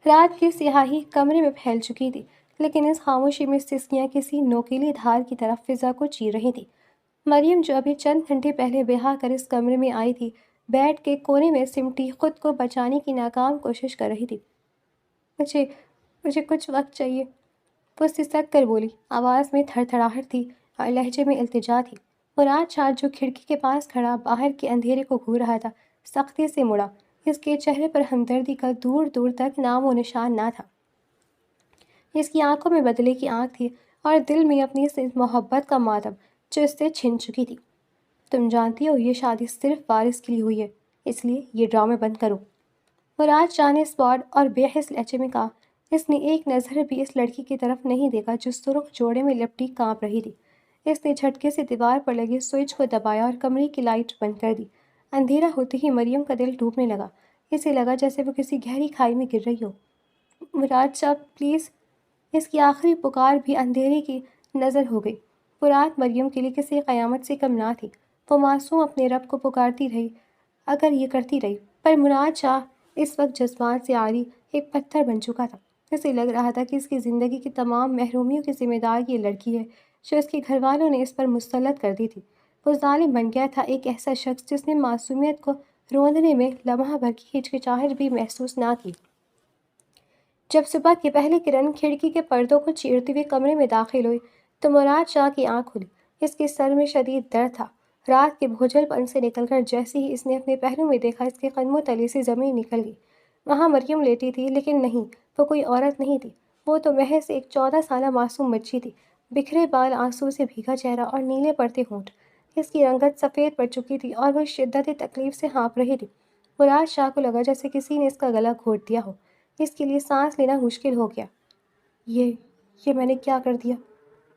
رات کی سیاہی کمرے میں پھیل چکی تھی، لیکن اس خاموشی میں سسکیاں کسی نوکیلی دھار کی طرف فضا کو چیر رہی تھی۔ مریم جو ابھی چند گھنٹے پہلے بیاہ کر اس کمرے میں آئی تھی، بیڈ کے کونے میں سمٹی خود کو بچانے کی ناکام کوشش کر رہی تھی۔ مجھے مجھے کچھ وقت چاہیے، وہ سسک کر بولی۔ آواز میں تھڑ تھڑاہٹ تھی اور لہجے میں التجا تھی۔ مراد شاہ جو کھڑکی کے پاس کھڑا باہر کے اندھیرے کو گھور رہا تھا، سختی سے مڑا۔ اس کے چہرے پر ہمدردی کا دور دور تک نام و نشان نہ تھا۔ اس کی آنکھوں میں بدلے کی آنکھ تھی اور دل میں اپنی اس محبت کا ماتم جو اس سے چھن چکی تھی۔ تم جانتی ہو یہ شادی صرف وارث کے لیے ہوئی ہے، اس لیے یہ ڈرامے بند کرو، مراد شاہ نے اسپاٹ اور بے حس لہجے میں کہا۔ اس نے ایک نظر بھی اس لڑکی کی طرف نہیں دیکھا جو سرخ جوڑے میں لپٹی کانپ رہی تھی۔ اس نے جھٹکے سے دیوار پر لگے سوئچ کو دبایا اور کمرے کی لائٹ بند کر دی۔ اندھیرا ہوتے ہی مریم کا دل ڈوبنے لگا۔ اسے لگا جیسے وہ کسی گہری کھائی میں گر رہی ہو۔ مراد شاہ پلیز، اس کی آخری پکار بھی اندھیرے کی نظر ہو گئی۔ مراد مریم کے لیے کسی قیامت سے کم نہ تھی۔ وہ معصوم اپنے رب کو پکارتی رہی اگر یہ کرتی رہی، پر مراد شاہ اس وقت جذبات سے عاری ایک پتھر بن چکا تھا۔ اسے لگ رہا تھا کہ اس کی زندگی کی تمام محرومیوں کی ذمہ دار یہ لڑکی ہے جو اس کے گھر والوں نے اس پر مسلط کر دی تھی۔ وہ ظالم بن گیا تھا، ایک ایسا شخص جس نے معصومیت کو روندنے میں لمحہ بھر کی ہچکچاہٹ بھی محسوس نہ کی۔ جب صبح کی پہلی کرن کھڑکی کے پردوں کو چیرتے ہوئے کمرے میں داخل ہوئی تو مراد شاہ کی آنکھ کھلی۔ اس کے سر میں شدید درد تھا۔ رات کے بھوجل پن سے نکل کر جیسے ہی اس نے اپنے پہلو میں دیکھا، اس کے قدموں تلے سے زمین نکل گئی۔ وہاں مریم لیٹی تھی، لیکن نہیں، وہ کوئی عورت نہیں تھی۔ وہ تو محض ایک 14 سالہ معصوم بچی تھی۔ بکھرے بال، آنسو سے بھیگا چہرہ اور نیلے پڑتے ہونٹ۔ اس کی رنگت سفید پڑ چکی تھی اور وہ شدت تکلیف سے ہانپ رہی تھی۔ مراد شاہ کو لگا جیسے کسی نے اس کا گلا گھونٹ دیا ہو۔ اس کے لیے سانس لینا مشکل ہو گیا۔ یہ میں نے کیا کر دیا؟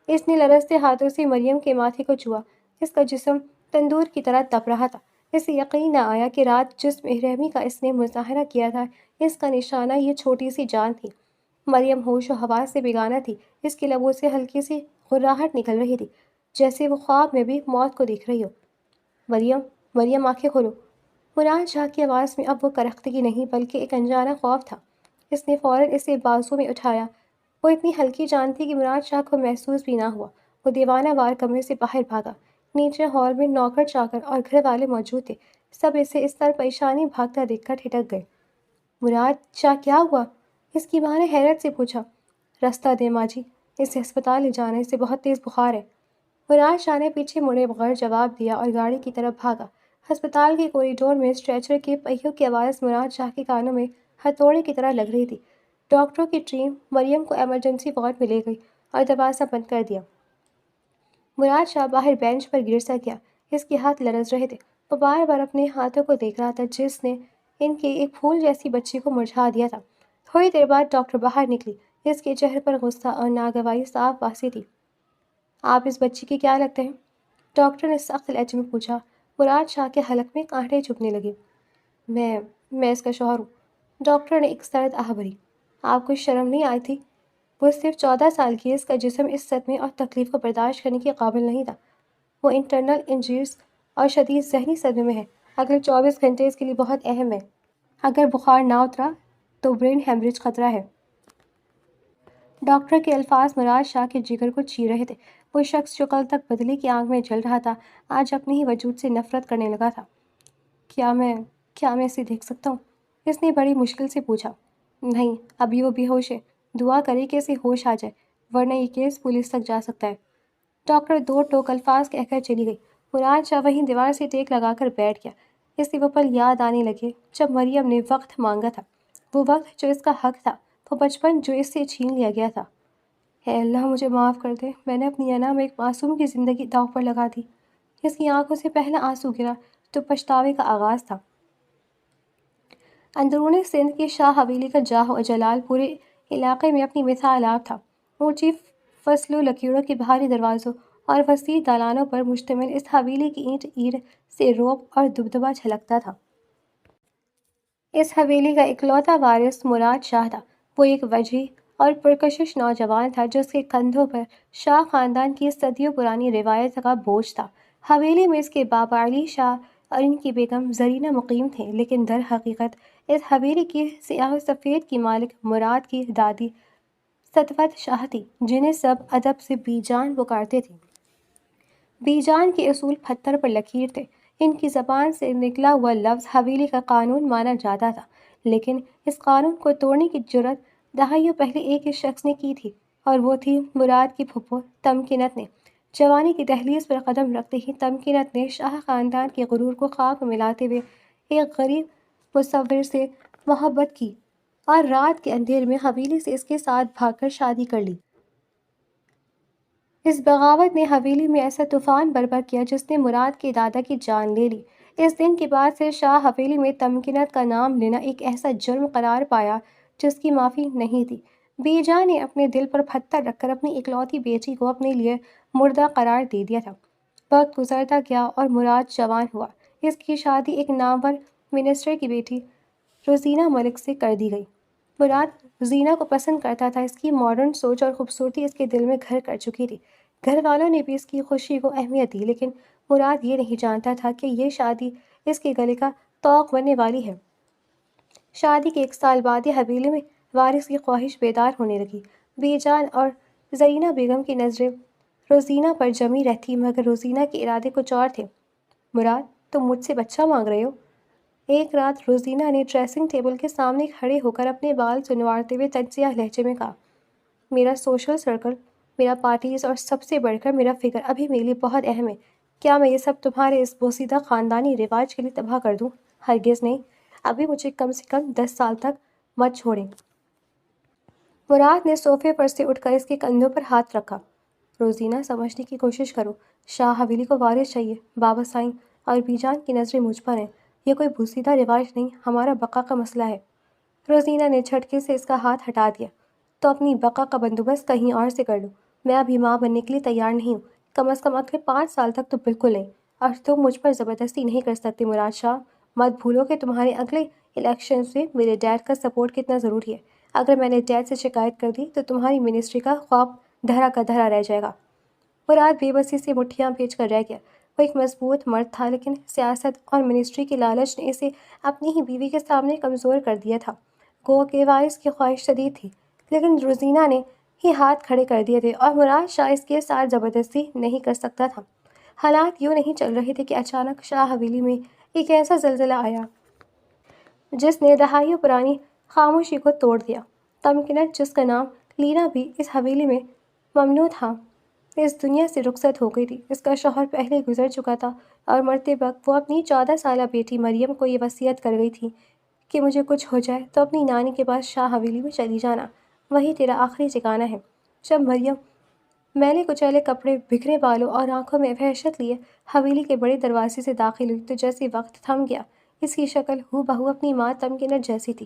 اس نے لرزتے ہاتھوں سے مریم کے ماتھے کو چھوا۔ اس کا جسم تندور کی طرح تپ رہا تھا۔ اسے یقین نہ آیا کہ رات جس بے رحمی کا اس نے مظاہرہ کیا تھا، اس کا نشانہ یہ چھوٹی سی جان تھی۔ مریم ہوش و حواس سے بیگانہ تھی۔ اس کے لبوں سے ہلکی سی غراہٹ نکل رہی تھی، جیسے وہ خواب میں بھی موت کو دیکھ رہی ہو۔ مریم آنکھیں کھولو۔ مراد شاہ کی آواز میں اب وہ کرختگی نہیں بلکہ ایک انجانہ خوف تھا۔ اس نے فوراً اسے بازو میں اٹھایا۔ وہ اتنی ہلکی جان تھی کہ مراد شاہ کو محسوس بھی نہ ہوا۔ وہ دیوانہ وار کمرے سے باہر بھاگا۔ نیچے ہال میں نوکر چاکر اور گھر والے موجود تھے۔ سب اسے اس طرح پریشانی بھاگتا دیکھ کر ٹھٹک گئے۔ مراد شاہ کیا ہوا؟ اس کی ماں نے حیرت سے پوچھا۔ راستہ دیں ماں جی، اسے ہسپتال لے جانا ہے، اسے بہت تیز بخار ہے۔ مراد شاہ نے پیچھے مڑے بغیر جواب دیا اور گاڑی کی طرف بھاگا۔ ہسپتال کے کوریڈور میں اسٹریچر کے پہیوں کی آواز مراد شاہ کے کانوں میں ہتھوڑے کی طرح لگ رہی تھی۔ ڈاکٹروں کی ٹیم مریم کو ایمرجنسی وارڈ میں لے گئی اور دروازہ بند کر دیا۔ مراد شاہ باہر بینچ پر گر سا گیا۔ اس کے ہاتھ لرز رہے تھے۔ وہ بار بار اپنے ہاتھوں کو دیکھ رہا تھا جس نے ان کے ایک پھول جیسی بچی کو مرجھا دیا تھا۔ تھوڑی دیر بعد ڈاکٹر باہر نکلی۔ اس کے چہرے پر غصہ اور ناگواری صاف واضح تھی۔ آپ اس بچی کے کیا لگتے ہیں؟ ڈاکٹر نے سخت لہجے میں پوچھا۔ مراد شاہ کے حلق میں کانٹے چبھنے لگے۔ میں اس کا شوہر ہوں۔ ڈاکٹر نے ایک سرد آہ بھری۔ آپ کو شرم نہیں آئی تھی؟ وہ صرف 14 سال کی ہے، اس کا جسم اس صدمے اور تکلیف کو برداشت کرنے کے قابل نہیں تھا۔ وہ انٹرنل انجریز اور شدید ذہنی صدمے میں ہے۔ اگلے 24 گھنٹے اس کے لیے بہت اہم ہے۔ اگر بخار نہ اترا تو برین ہیمریج خطرہ ہے۔ ڈاکٹر کے الفاظ مراد شاہ کے جگر کو چیر رہے تھے۔ وہ شخص جو کل تک بدلے کی آگ میں جل رہا تھا، آج اپنے ہی وجود سے نفرت کرنے لگا تھا۔ کیا میں اسے دیکھ سکتا ہوں؟ اس نے بڑی مشکل سے پوچھا۔ نہیں، ابھی وہ بے ہوش ہے۔ دعا کرے کہ اسے ہوش آ جائے، ورنہ یہ کیس پولیس تک جا سکتا ہے۔ ڈاکٹر دو ٹوک الفاظ کہہ کر چلی گئی۔ مراد شاہ وہیں دیوار سے ٹیک لگا کر بیٹھ گیا۔ اسے وہ پل یاد آنے لگے جب مریم نے وقت مانگا تھا، وہ وقت جو اس کا حق تھا، وہ بچپن جو اس سے چھین لیا گیا تھا۔ اے اللہ، مجھے معاف کر دے، میں نے اپنی انا میں ایک معصوم کی زندگی داؤ پر لگا دی۔ اس کی آنکھوں سے پہلا آنسو گرا تو پچھتاوے کا آغاز تھا۔ اندرون سندھ کی شاہ حویلی کا جاہ و جلال پورے علاقے میں اپنی مثال آپ تھا۔ اونچی فصلوں، لکیروں کے بھاری دروازوں اور وسیع دالانوں پر مشتمل اس حویلی کی اینٹ اینٹ سے رعب اور دبدبہ چھلکتا تھا۔ اس حویلی کا اکلوتا وارث مراد شاہ تھا۔ وہ ایک وجیح اور پرکشش نوجوان تھا جس کے کندھوں پر شاہ خاندان کی صدیوں پرانی روایت کا بوجھ تھا۔ حویلی میں اس کے بابا علی شاہ اور ان کی بیگم زرینہ مقیم تھے، لیکن در حقیقت اس حویلی کی سیاہ و سفید کی مالک مراد کی دادی ستوت شاہ تھی، جنہیں سب ادب سے بی جان پکارتے تھے۔ بی جان کے اصول پتھر پر لکیر تھے۔ ان کی زبان سے نکلا ہوا لفظ حویلی کا قانون مانا جاتا تھا، لیکن اس قانون کو توڑنے کی جرات دہائیوں پہلے ایک ہی شخص نے کی تھی، اور وہ تھی مراد کی پھپھو تمکنت نے۔ جوانی کی دہلیز پر قدم رکھتے ہی تمکنت نے شاہ خاندان کے غرور کو خاک میں ملاتے ہوئے ایک غریب مصور سے محبت کی اور رات کے اندھیرے میں حویلی سے اس کے ساتھ بھاگ کر شادی کر لی۔ اس بغاوت نے حویلی میں ایسا طوفان برپا کیا جس نے مراد کے دادا کی جان لے لی۔ اس دن کے بعد سے شاہ حویلی میں تمکنت کا نام لینا ایک ایسا جرم قرار پایا جس کی معافی نہیں تھی۔ بی جان نے اپنے دل پر پتھر رکھ کر اپنی اکلوتی بیٹی کو اپنے لیے مردہ قرار دے دیا تھا۔ وقت گزرتا گیا اور مراد جوان ہوا۔ اس کی شادی ایک نامور منسٹر کی بیٹی روزینہ ملک سے کر دی گئی۔ مراد روزینہ کو پسند کرتا تھا۔ اس کی ماڈرن سوچ اور خوبصورتی اس کے دل میں گھر کر چکی تھی۔ گھر والوں نے بھی اس کی خوشی کو اہمیت دی، لیکن مراد یہ نہیں جانتا تھا کہ یہ شادی اس کے گلے کا طوق بننے والی ہے۔ شادی کے 1 سال بعد یہ حویلی میں وارث کی خواہش بیدار ہونے لگی۔ بی جان اور زرینہ بیگم کی نظریں روزینہ پر جمی رہتی، مگر روزینہ کے ارادے کچھ اور تھے۔ مراد، تم مجھ سے بچہ مانگ رہے ہو؟ ایک رات روزینہ نے ڈریسنگ ٹیبل کے سامنے کھڑے ہو کر اپنے بال سنوارتے ہوئے تجزیہ لہجے میں کہا، میرا سوشل سرکل، میرا پارٹیز اور سب سے بڑھ کر میرا فکر ابھی میرے لیے بہت اہم ہے۔ کیا میں یہ سب تمہارے اس بوسیدہ خاندانی رواج کے لیے تباہ کر دوں؟ ہرگز نہیں۔ ابھی مجھے کم سے کم 10 سال تک مت چھوڑیں۔ مراد نے صوفے پر سے اٹھ کر اس کے کندھوں پر ہاتھ رکھا۔ روزینہ، سمجھنے کی کوشش کرو۔ شاہ حویلی کو وارث چاہیے۔ بابا سائیں اور بی جان کی نظریں مجھ پر ہیں۔ یہ کوئی بوسیدہ رواج نہیں، ہمارا بقا کا مسئلہ ہے۔ روزینہ نے جھٹکے سے اس کا ہاتھ ہٹا دیا۔ تو اپنی بقا کا بندوبست کہیں اور سے کر لو۔ میں ابھی ماں بننے کے لیے تیار نہیں ہوں، کم از کم اگلے 5 سال تک تو بالکل نہیں، اور تم مجھ پر زبردستی نہیں کر سکتے۔ مراد شاہ، مت بھولو کہ تمہارے اگلے الیکشنز میں میرے ڈیڈ کا سپورٹ کتنا ضروری ہے۔ اگر میں نے ڈیڈ سے شکایت کر دی تو تمہاری منسٹری کا خواب دھرا کا دھرا رہ جائے گا۔ مراد بے بسی سے مٹھیاں بھیج کر رہ گیا۔ وہ ایک مضبوط مرد تھا، لیکن سیاست اور منسٹری کی لالچ نے اسے اپنی ہی بیوی کے سامنے کمزور کر دیا تھا۔ گو کہ وارث کی خواہش شدید تھی، لیکن روزینہ نے ہی ہاتھ کھڑے کر دیے تھے، اور مراد شاہ اس کے ساتھ زبردستی نہیں کر سکتا تھا۔ حالات یوں نہیں چل رہے تھے کہ اچانک شاہ حویلی میں ایک ایسا زلزلہ آیا جس نے دہائیوں پرانی خاموشی کو توڑ دیا۔ تمکنت، جس کا نام لینا بھی اس حویلی میں ممنوع تھا، اس دنیا سے رخصت ہو گئی تھی۔ اس کا شوہر پہلے گزر چکا تھا، اور مرتے وقت وہ اپنی 14 سالہ بیٹی مریم کو یہ وصیت کر گئی تھی کہ مجھے کچھ ہو جائے تو اپنی نانی کے پاس شاہ حویلی میں چلی جانا، وہی تیرا آخری ٹھکانہ ہے۔ جب مریم میلے کچیلے کپڑے، بکھرے بالوں اور آنکھوں میں وحشت لیے حویلی کے بڑے دروازے سے داخل ہوئی تو جیسے وقت تھم گیا۔ اس کی شکل ہو بہو اپنی ماں تمکنت جیسی تھی۔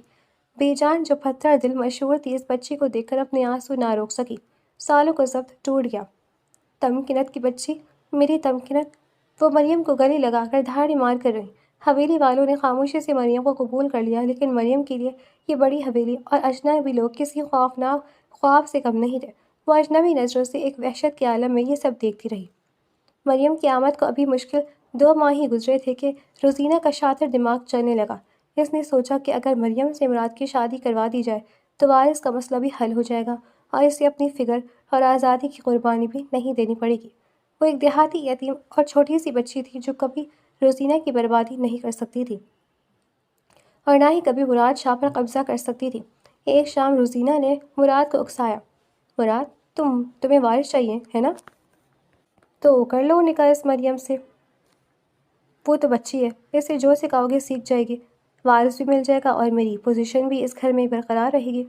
بے جان، جو پتھر دل مشہور تھی، اس بچی کو دیکھ کر اپنے آنسو نہ روک سکی۔ سالوں کا ضبط ٹوٹ گیا۔ تمکنت کی بچی، میری تمکنت! وہ مریم کو گلے لگا کر دھاڑی مار کر رہی۔ حویلی والوں نے خاموشی سے مریم کو قبول کر لیا، لیکن مریم کے لیے یہ بڑی حویلی اور اجنبی لوگ کسی خوفناک خواب سے کم نہیں تھے۔ وہ اجنبی نظروں سے ایک وحشت کے عالم میں یہ سب دیکھتی رہی۔ مریم کی آمد کو ابھی مشکل 2 ماہ ہی گزرے تھے کہ روزینہ کا شاطر دماغ چلنے لگا۔ اس نے سوچا کہ اگر مریم سے مراد کی شادی کروا دی جائے تو وارث کا مسئلہ بھی حل ہو جائے گا، اور اسے اپنی فکر اور آزادی کی قربانی بھی نہیں دینی پڑے گی۔ وہ ایک دیہاتی یتیم اور چھوٹی سی بچی تھی جو کبھی روزینہ کی بربادی نہیں کر سکتی تھی، اور نہ ہی کبھی مراد شاہ پر قبضہ کر سکتی تھی۔ ایک شام روزینہ نے مراد کو اکسایا، مراد، تمہیں وارث چاہیے ہے نا؟ تو کر لو نکاح اس مریم سے۔ وہ تو بچی ہے، اسے جو سکھاؤ گے سیکھ جائے گی، وارث بھی مل جائے گا اور میری پوزیشن بھی اس گھر میں برقرار رہے گی۔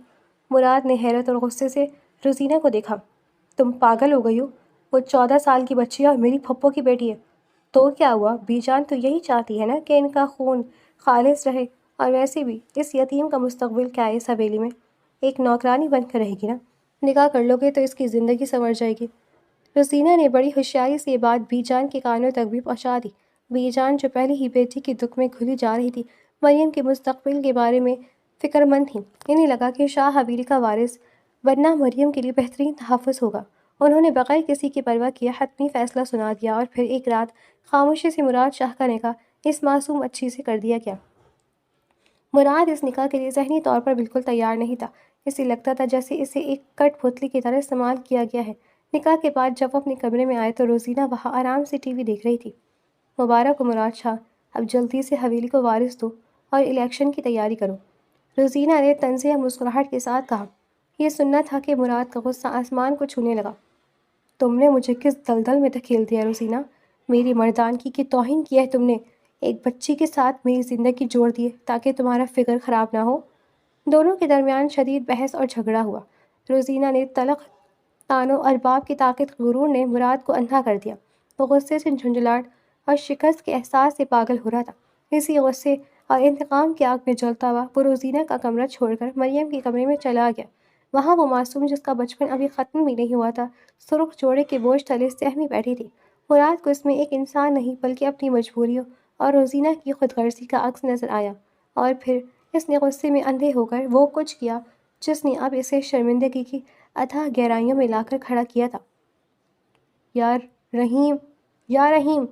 مراد نے حیرت اور غصے سے روزینہ کو دیکھا۔ تم پاگل ہو گئی ہو؟ وہ 14 سال کی بچی ہے اور میری پھپھو کی بیٹی ہے۔ تو کیا ہوا؟ بی جان تو یہی چاہتی ہے نا کہ ان کا خون خالص رہے، اور ویسے بھی اس یتیم کا مستقبل کیا ہے اس حویلی میں؟ ایک نوکرانی بن کر رہے گی نا؟ نکاح کر لو گے تو اس کی زندگی سنور جائے گی۔ روزینہ نے بڑی ہوشیاری سے یہ بات بی جان کے کانوں تک بھی پہنچا دی۔ بی جان، جو پہلے ہی بیٹی کے دکھ میں گھلی جا رہی تھی، مریم کے مستقبل کے بارے میں فکر مند تھی۔ انہیں لگا کہ شاہ حویلی کا وارث بننا مریم کے لیے بہترین تحفظ ہوگا۔ انہوں نے بغیر کسی کی پرواہ کیے حتمی فیصلہ سنا دیا، اور پھر ایک رات خاموشی سے مراد شاہ کا نکاح اس معصوم بچی سے کر دیا گیا۔ مراد اس نکاح کے لیے ذہنی طور پر بالکل تیار نہیں تھا۔ اسے لگتا تھا جیسے اسے ایک کٹ پتلی کی طرح استعمال کیا گیا ہے۔ نکاح کے بعد جب وہ اپنے کمرے میں آئے تو روزینہ وہاں آرام سے ٹی وی دیکھ رہی تھی۔ مبارک ہو مراد شاہ، اب جلدی سے حویلی کو وارث دو اور الیکشن کی تیاری کرو، روزینہ نے طنزیہ مسکراہٹ کے ساتھ کہا۔ یہ سننا تھا کہ مراد کا غصہ آسمان کو چھونے لگا۔ تم نے مجھے کس دلدل میں دھکیل دیا روزینہ، میری مردانگی کی توہین کی ہے تم نے، ایک بچی کے ساتھ میری زندگی جوڑ دی ہے تاکہ تمہارا فکر خراب نہ ہو۔ دونوں کے درمیان شدید بحث اور جھگڑا ہوا۔ روزینہ نے تلخ تانوں اور باپ کی طاقت غرور نے مراد کو اندھا کر دیا۔ وہ غصے سے جھنجھلاہٹ اور شکست کے احساس سے پاگل ہو رہا تھا۔ اسی غصے اور انتقام کی آگ میں جلتا ہوا وہ روزینہ کا کمرہ چھوڑ کر مریم کے کمرے میں چلا گیا۔ وہاں وہ معصوم جس کا بچپن ابھی ختم بھی نہیں ہوا تھا، سرخ جوڑے کے بوجھ تلے سہمی بیٹھی تھی۔ مراد کو اس میں ایک انسان نہیں بلکہ اپنی مجبوریوں اور روزینہ کی خود غرضی کا عکس نظر آیا، اور پھر اس نے غصے میں اندھے ہو کر وہ کچھ کیا جس نے اب اسے شرمندگی کی اتھاہ گہرائیوں میں لا کر کھڑا کیا تھا۔ رحیم، یا رحیم!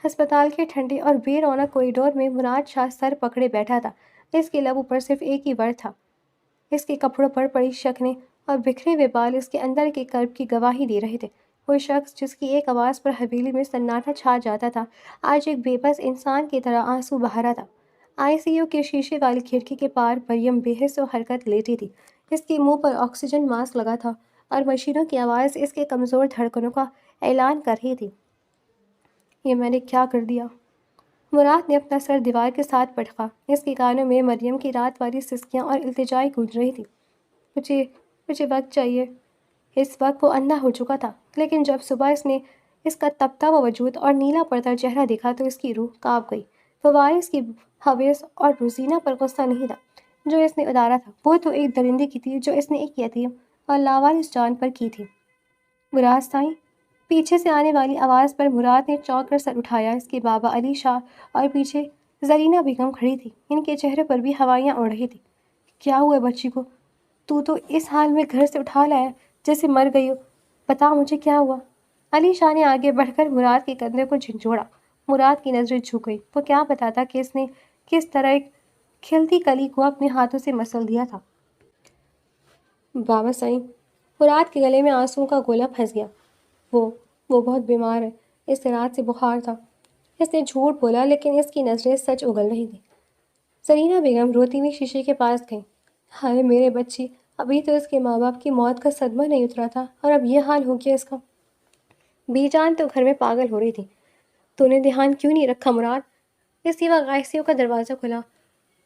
ہسپتال کے ٹھنڈے اور بے رونق کوریڈور میں مراد شاہ سر پکڑے بیٹھا تھا۔ اس کے لبوں پر صرف ایک ہی ورڈ تھا۔ اس کے کپڑوں پر پڑی شکنیں اور بکھرے ہوئے بال اس کے اندر کے کرب کی گواہی دے رہے تھے۔ وہ شخص جس کی ایک آواز پر حویلی میں سناٹا چھا جاتا تھا، آج ایک بے بس انسان کی طرح آنسو بہا رہا تھا۔ آئی سی یو کے شیشے والی کھڑکی کے پار مریم بے حس و حرکت لیٹی تھی۔ اس کے منہ پر آکسیجن ماسک لگا تھا اور مشینوں کی آواز اس کے کمزور دھڑکنوں کا اعلان کر رہی تھی۔ یہ میں نے کیا کر دیا؟ مراد نے اپنا سر دیوار کے ساتھ پٹکا۔ اس کے کانوں میں مریم کی رات والی سسکیاں اور التجائیں گونج رہی تھیں۔ مجھے وقت چاہیے۔ اس وقت وہ اندھا ہو چکا تھا، لیکن جب صبح اس نے اس کا تپتا ہوا وجود اور نیلا پردہ چہرہ دیکھا تو اس کی روح کانپ گئی۔ وہ وارث کی حویث اور روزینہ پر غصہ نہیں تھا جو اس نے ادارا تھا، وہ تو ایک درندے کی تھی جو اس نے ایک یتیم اور لاوارث جان پر کی تھی۔ مراد سائیں! پیچھے سے آنے والی آواز پر مراد نے چونک کر سر اٹھایا۔ اس کے بابا علی شاہ اور پیچھے زرینہ بیگم کھڑی تھی۔ ان کے چہرے پر بھی ہوائیاں اڑ رہی تھیں۔ کیا ہوا ہے بچی کو؟ تو اس حال میں گھر سے اٹھا لایا جیسے مر گئی ہو، بتا مجھے کیا ہوا؟ علی شاہ نے آگے بڑھ کر مراد کے کندھے کو جھنجھوڑا۔ مراد کی نظریں جھک گئی۔ وہ کیا بتاتا کہ اس نے کس طرح ایک کھلتی کلی کو اپنے ہاتھوں سے مسل دیا تھا۔ بابا سائیں! مراد کے گلے میں آنسوؤں کا گولا پھنس گیا۔ وہ بہت بیمار ہے، اس رات سے بخار تھا۔ اس نے جھوٹ بولا لیکن اس کی نظریں سچ اگل رہی تھیں۔ زرینہ بیگم روتی ہوئی شیشے کے پاس گئیں۔ ہائے میرے بچی، ابھی تو اس کے ماں باپ کی موت کا صدمہ نہیں اترا تھا اور اب یہ حال ہو گیا اس کا۔ بی جان تو گھر میں پاگل ہو رہی تھی۔ تو نے دھیان کیوں نہیں رکھا مراد؟ اسی وقت آئی سی یو کا دروازہ کھلا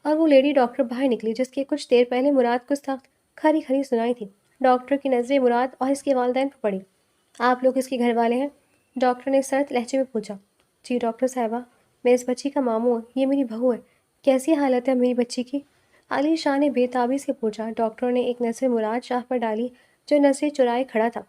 اور وہ لیڈی ڈاکٹر باہر نکلی جس کی کچھ دیر پہلے مراد کو سخت کھری کھری سنائی تھی۔ ڈاکٹر کی نظریں مراد اور اس کے والدین پر پڑی۔ آپ لوگ اس کے گھر والے ہیں؟ ڈاکٹر نے سرد لہجے میں پوچھا۔ جی ڈاکٹر صاحبہ، میں اس بچی کا ماموں ہوں، یہ میری بہو ہے۔ کیسی حالت ہے میری بچی کی؟ علی شاہ نے بے تابی سے پوچھا۔ ڈاکٹر نے ایک نظر مراد شاہ پر ڈالی جو نظریں چرائے کھڑا تھا۔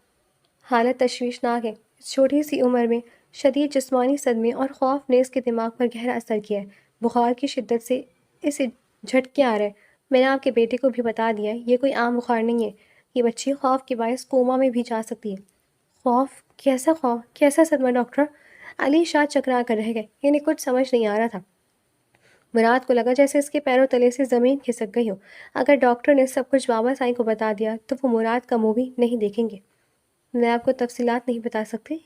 حالت تشویشناک ہے، اس چھوٹی سی عمر میں شدید جسمانی صدمے اور خوف نے اس کے دماغ پر گہرا اثر کیا ہے۔ بخار کی شدت سے اسے جھٹکے آ رہے ہیں۔ میں نے آپ کے بیٹے کو بھی بتا دیا ہے، یہ کوئی عام بخار نہیں ہے، یہ بچی خوف کے باعث کوما میں بھی جا سکتی ہے۔ خوف؟ کیسا صدمہ ڈاکٹر؟ علی شاہ چکرا کر رہ گئے، یعنی کچھ سمجھ نہیں آ رہا تھا۔ مراد کو لگا جیسے اس کے پیروں تلے سے زمین کھسک گئی ہو۔ اگر ڈاکٹر نے سب کچھ بابا سائیں کو بتا دیا تو وہ مراد کا منہ بھی نہیں دیکھیں گے۔ میں آپ کو تفصیلات نہیں بتا سکتی،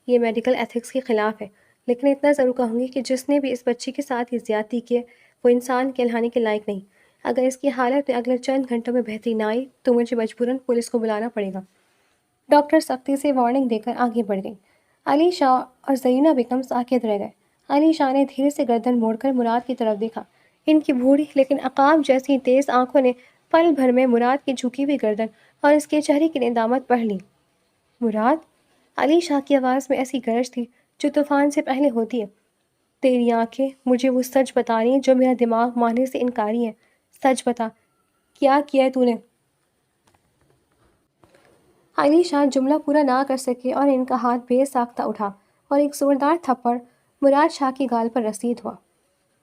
یہ میڈیکل ایتھکس کے خلاف ہے، لیکن اتنا ضرور کہوں گی کہ جس نے بھی اس بچی کے ساتھ یہ زیادتی کی ہے وہ انسان کہلانے کے لائق نہیں۔ اگر اس کی حالت میں اگلے چند گھنٹوں میں بہتری نہ آئی تو مجھے مجبوراً پولیس کو بلانا پڑے گا۔ ڈاکٹر سختی سے وارننگ دے کر آگے بڑھ گئی۔ علی شاہ اور زرینہ بیگم ساکت رہ گئے۔ علی شاہ نے دھیرے سے گردن موڑ کر مراد کی طرف دیکھا۔ ان کی بوڑھی لیکن عقاب جیسی تیز آنکھوں نے پل بھر میں مراد کی جھکی ہوئی گردن اور اس کے چہرے کی ندامت پڑھ لی۔ مراد؟ علی شاہ کی آواز میں ایسی گرج تھی جو طوفان سے پہلے ہوتی ہے۔ تیری آنکھیں مجھے وہ سچ بتا رہی ہیں جو میرا دماغ ماننے سے انکاری ہے۔ سچ بتا، کیا کیا ہے تو نے؟ علی شاہ جملہ پورا نہ کر سکے اور ان کا ہاتھ بے ساختہ اٹھا اور ایک زوردار تھپڑ مراد شاہ کی گال پر رسید ہوا۔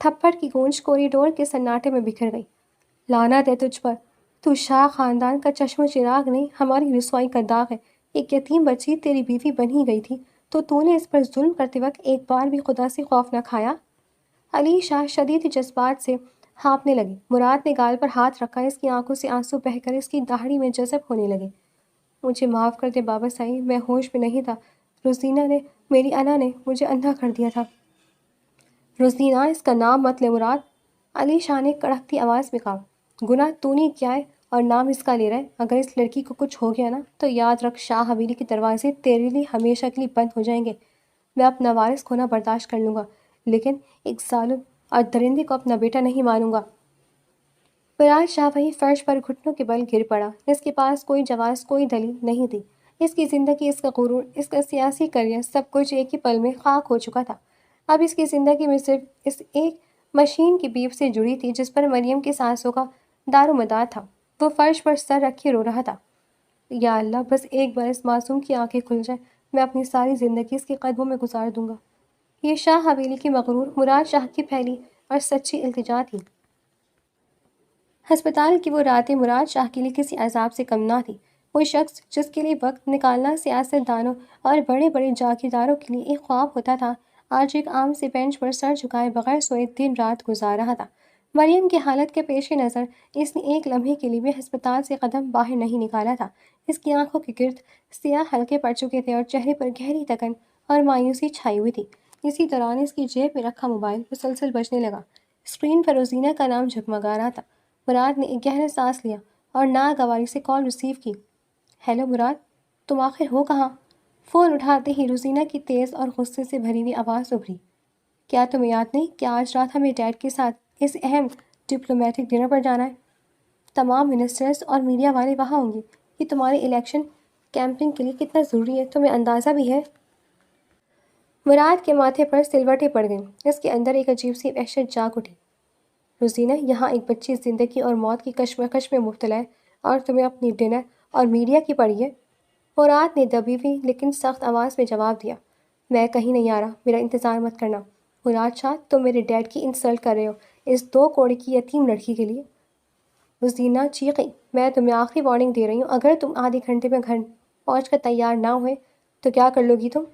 تھپڑ کی گونج کوریڈور کے سناٹے میں بکھر گئی۔ لعنت ہے تجھ پر، تو شاہ خاندان کا چشم و چراغ نہیں، ہماری رسوائی کا داغ ہے۔ ایک یتیم بچی تیری بیوی بن ہی گئی تھی تو نے اس پر ظلم کرتے وقت ایک بار بھی خدا سے خوف نہ کھایا؟ علی شاہ شدید جذبات سے ہانپنے لگی۔ مراد نے گال پر ہاتھ رکھا، اس کی آنکھوں سے آنسو بہہ کر اس کی داڑھی میں جذب ہونے لگے۔ مجھے معاف کر دے بابا سائی، میں ہوش میں نہیں تھا۔ روزینہ نے، میری انا نے مجھے اندھا کر دیا تھا۔ روزینہ، اس کا نام مت لے مراد، علی شاہ نے کڑکتی آواز میں کہا۔ گناہ تو نے کیا ہے اور نام اس کا لے رہا ہے؟ اگر اس لڑکی کو کچھ ہو گیا نا تو یاد رکھ، شاہ حویلی کے دروازے تیرے لیے ہمیشہ کے لیے بند ہو جائیں گے۔ میں اپنا وارث کھونا برداشت کر لوں گا، لیکن ایک ظالم اور درندے کو اپنا بیٹا نہیں مانوں گا۔ فراز شاہ وہیں فرش پر گھٹنوں کے بل گر پڑا۔ اس کے پاس کوئی جواز، کوئی دلیل نہیں تھی۔ اس کی زندگی، اس کا غرور، اس کا سیاسی کریئر، سب کچھ ایک ہی پل میں خاک ہو چکا تھا۔ اب اس کی زندگی میں صرف اس ایک مشین کی بیپ سے جڑی تھی جس پر مریم کی سانسوں کا دار و مدار تھا۔ وہ فرش پر سر رکھے رو رہا تھا۔ یا اللہ، بس ایک بار اس معصوم کی آنکھیں کھل جائیں، میں اپنی ساری زندگی اس کے قدموں میں گزار دوں گا۔ یہ شاہ حویلی کی مغرور مراد شاہ کی پہلی اور سچی التجا تھی۔ ہسپتال کی وہ راتیں مراد شاہ کے لیے کسی عذاب سے کم نہ تھی۔ وہ شخص جس کے لیے وقت نکالنا سیاست دانوں اور بڑے بڑے جاگیرداروں کے لیے ایک خواب ہوتا تھا، آج ایک عام سے بینچ پر سر جھکائے بغیر سوئے دن رات گزار رہا تھا۔ مریم کی حالت کے پیش نظر اس نے ایک لمحے کے لیے بھی ہسپتال سے قدم باہر نہیں نکالا تھا۔ اس کی آنکھوں کے گرد سیاہ حلقے پڑ چکے تھے اور چہرے پر گہری تکن اور مایوسی چھائی ہوئی تھی۔ اسی دوران اس کی جیب میں رکھا موبائل مسلسل بجنے لگا۔ اسکرین پر روزینہ کا نام جھگمگا رہا تھا۔ مراد نے ایک گہرا سانس لیا اور ناگواری سے کال ریسیو کی۔ ہیلو مراد، تم آخر ہو کہاں؟ فون اٹھاتے ہی روزینہ کی تیز اور غصے سے بھری ہوئی آواز ابھری۔ کیا تمہیں یاد نہیں کہ آج رات ہمیں ڈیڈ کے ساتھ اس اہم ڈپلومیٹک ڈنر پر جانا ہے؟ تمام منسٹرز اور میڈیا والے وہاں ہوں گے۔ یہ تمہارے الیکشن کیمپنگ کے لیے کتنا ضروری ہے، تمہیں اندازہ بھی ہے؟ مراد کے ماتھے پر سلوٹیں پڑ گئیں۔ اس کے اندر ایک عجیب سی وحشت جاگ اٹھی۔ روزینہ، یہاں ایک بچی زندگی اور موت کی کشمکش میں مبتلا ہے اور تمہیں اپنی ڈنر اور میڈیا کی پڑی ہے۔ مراد نے دبی ہوئی لیکن سخت آواز میں جواب دیا۔ میں کہیں نہیں آ رہا، میرا انتظار مت کرنا۔ مراد شاہ، تم میرے ڈیڈ کی انسلٹ کر رہے ہو اس 2 کوڑے کی یتیم لڑکی کے لیے۔ روزینہ چیخی۔ میں تمہیں آخری وارننگ دے رہی ہوں، اگر تم آدھے گھنٹے میں گھر پہنچ کر تیار نہ ہوئے تو کیا کر لو گی تم؟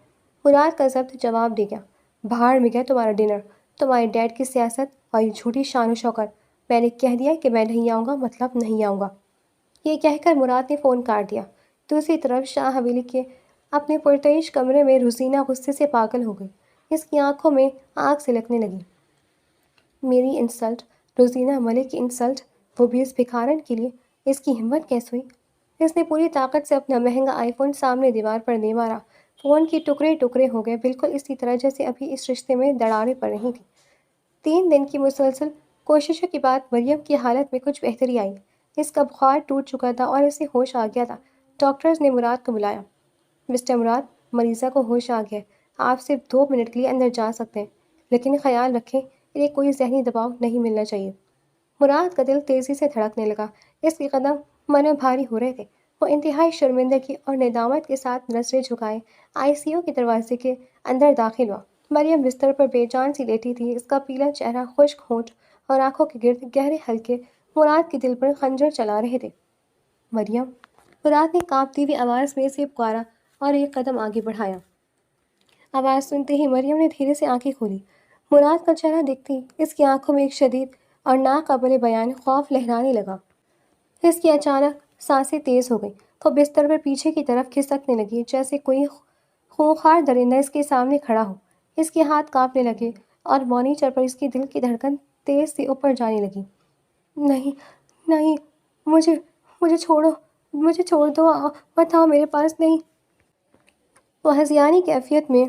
مراد کا ضبط جواب دے گیا۔ بھاڑ میں گیا تمہارا ڈنر، تمہارے ڈیڈ کی سیاست اور یہ جھوٹی شان و شوکت۔ میں نے کہہ دیا کہ میں نہیں آؤں گا، مطلب نہیں آؤں گا۔ یہ کہہ کر مراد نے فون کاٹ دیا۔ دوسری طرف شاہ حویلی کے اپنے پرتعیش کمرے میں روزینہ غصے سے پاگل ہو گئی۔ اس کی آنکھوں میں آگ سلکنے لگی۔ میری انسلٹ، روزینہ ملک کی انسلٹ، وہ بھی اس بھکارن کے لیے، اس کی ہمت کیسے ہوئی؟ اس نے پوری طاقت سے اپنا مہنگا آئی فون سامنے دیوار پر دے مارا۔ فون کے ٹکڑے ٹکڑے ہو گئے، بالکل اسی طرح جیسے ابھی اس رشتے میں دراڑیں پڑ رہی تھیں۔ 3 دن کی مسلسل کوششوں کے بعد مریم کی حالت میں کچھ بہتری آئی۔ اس کا بخار ٹوٹ چکا تھا اور اسے ہوش آ گیا تھا۔ ڈاکٹرز نے مراد کو بلایا۔ مسٹر مراد، مریضہ کو ہوش آ گیا ہے، آپ صرف 2 منٹ کے لیے اندر جا سکتے ہیں، لیکن خیال رکھیں انہیں کوئی ذہنی دباؤ نہیں ملنا چاہیے۔ مراد کا دل تیزی سے دھڑکنے لگا۔ اس کے قدم منو بھاری ہو رہے تھے۔ وہ انتہائی شرمندگی اور ندامت کے ساتھ نظریں جھکائے ICU کے دروازے کے اندر داخل ہوا۔ مریم بستر پر بے جان سی لیٹی تھی۔ اس کا پیلا چہرہ، خشک ہونٹ اور آنکھوں کے گرد گہرے حلقے مراد کے دل پر خنجر چلا رہے تھے۔ مریم، مراد نے کانپتی ہوئی آواز میں اسے پکارا اور ایک قدم آگے بڑھایا۔ آواز سنتے ہی مریم نے دھیرے سے آنکھیں کھولی۔ مراد کا چہرہ دیکھتی اس کی آنکھوں میں ایک شدید اور ناقابل بیان خوف لہرانے لگا۔ اس کی اچانک سانسیں تیز ہو گئیں۔ وہ بستر پر پیچھے کی طرف کھسکنے لگی جیسے کوئی خونخوار درندہ اس کے سامنے کھڑا ہو۔ اس کے ہاتھ کانپنے لگے اور مانیٹر پر اس کے دل کی دھڑکن تیز سے اوپر جانے لگی۔ نہیں، نہیں، مجھے چھوڑو، مجھے چھوڑ دو، مت آؤ میرے پاس، نہیں۔ وہ ہذیانی کیفیت میں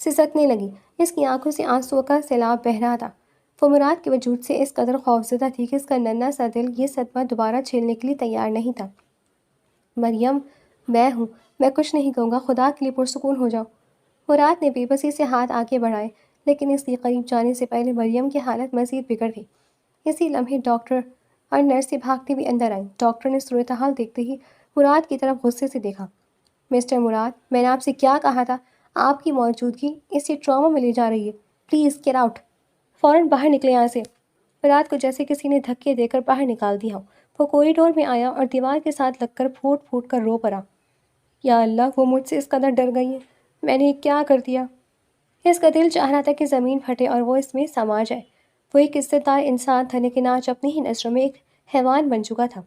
سسکنے لگی۔ اس کی آنکھوں سے آنسوؤں کا سیلاب بہہ رہا تھا۔ وہ مراد کے وجود سے اس قدر خوفزدہ تھی کہ اس کا ننھا سا دل یہ صدمہ دوبارہ جھیلنے کے لیے تیار نہیں تھا۔ مریم، میں ہوں، میں کچھ نہیں کہوں گا، خدا کے لیے پرسکون ہو جاؤ۔ مراد نے بے بسی سے ہاتھ آگے بڑھائے، لیکن اس کے قریب جانے سے پہلے مریم کی حالت مزید بگڑ گئی۔ اسی لمحے ڈاکٹر اور نرسیں بھاگتی ہوئی اندر آئیں۔ ڈاکٹر نے صورتحال دیکھتے ہی مراد کی طرف غصے سے دیکھا۔ مسٹر مراد، میں نے آپ سے کیا کہا تھا؟ آپ کی موجودگی اسے ٹراما میں لے جا رہی ہے۔ پلیز گیٹ آؤٹ، فوراً باہر نکلیں یہاں سے۔ مراد کو جیسے کسی نے دھکے دے کر باہر نکال دیا ہو۔ وہ کوریڈور میں آیا اور دیوار کے ساتھ لگ کر پھوٹ پھوٹ کر رو پڑا۔ یا اللہ، وہ مجھ سے اس قدر ڈر گئی ہے، میں نے کیا کر دیا؟ اس کا دل چاہ رہا تھا کہ زمین پھٹے اور وہ اس میں سما جائے۔ وہ ایک عزت دار انسان تھا لیکن آج اپنی ہی نظروں میں ایک حیوان بن چکا تھا۔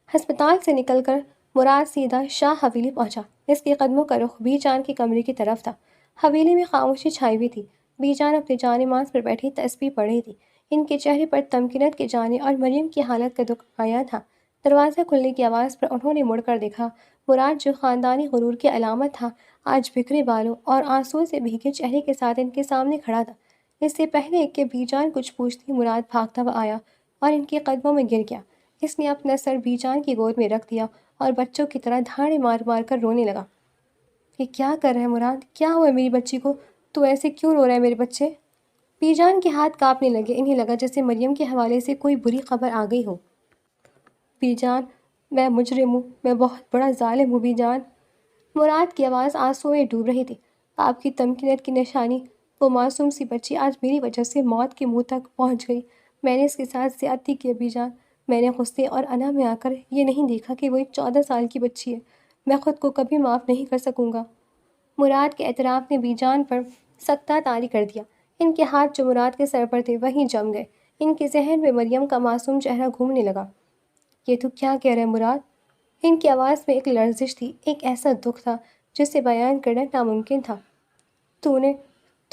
ہسپتال سے نکل کر مراد سیدھا شاہ حویلی پہنچا۔ اس کے قدموں کا رخ بی جان کے کمرے کی طرف تھا۔ حویلی میں خاموشی چھائی ہوئی تھی۔ بی جان اپنے جانماز پر بیٹھی تسبیح پڑھ رہی تھی۔ ان کے چہرے پر تمکنت کے جانے اور مریم کی حالت کا دکھ آیا تھا۔ دروازہ کھلنے کی آواز پر انہوں نے مڑ کر دیکھا۔ مراد جو خاندانی غرور کی علامت تھا، آج بکھرے بالوں اور آنسوؤں سے بھیگے چہرے کے ساتھ ان کے سامنے کھڑا تھا۔ اس سے پہلے کہ بی جان کچھ پوچھتی، مراد بھاگتا ہوا آیا اور ان کے قدموں میں گر گیا۔ اس نے اپنا سر بی جان کی گود میں رکھ دیا اور بچوں کی طرح دھاڑے مار مار کر رونے لگا۔ یہ کیا کر رہے ہیں مراد؟ کیا ہوا میری بچی کو؟ تو ایسے کیوں رو رہے ہیں میرے بچے؟ بی جان کے ہاتھ کانپنے لگے۔ انہیں لگا جیسے مریم کے حوالے سے کوئی بری خبر آ گئی ہو۔ بی جان، میں مجرم ہوں، میں بہت بڑا ظالم ہوں بی جان۔ مراد کی آواز آنسوؤں میں ڈوب رہی تھی۔ آپ کی تمکنت کی نشانی، وہ معصوم سی بچی آج میری وجہ سے موت کے منہ تک پہنچ گئی۔ میں نے اس کے ساتھ زیادتی کی بی جان۔ میں نے غصے اور انا میں آ کر یہ نہیں دیکھا کہ وہ ایک 14 سال کی بچی ہے۔ میں خود کو کبھی معاف نہیں کر سکوں گا۔ مراد کے اعتراف نے بی جان پر سکتہ طاری کر دیا۔ ان کے ہاتھ جو مراد کے سر پر تھے وہیں جم گئے۔ ان کے ذہن میں مریم کا معصوم چہرہ گھومنے لگا۔ یہ تو کیا کہہ رہے مراد؟ ان کی آواز میں ایک لرزش تھی، ایک ایسا دکھ تھا جسے بیان کرنا ناممکن تھا۔ تو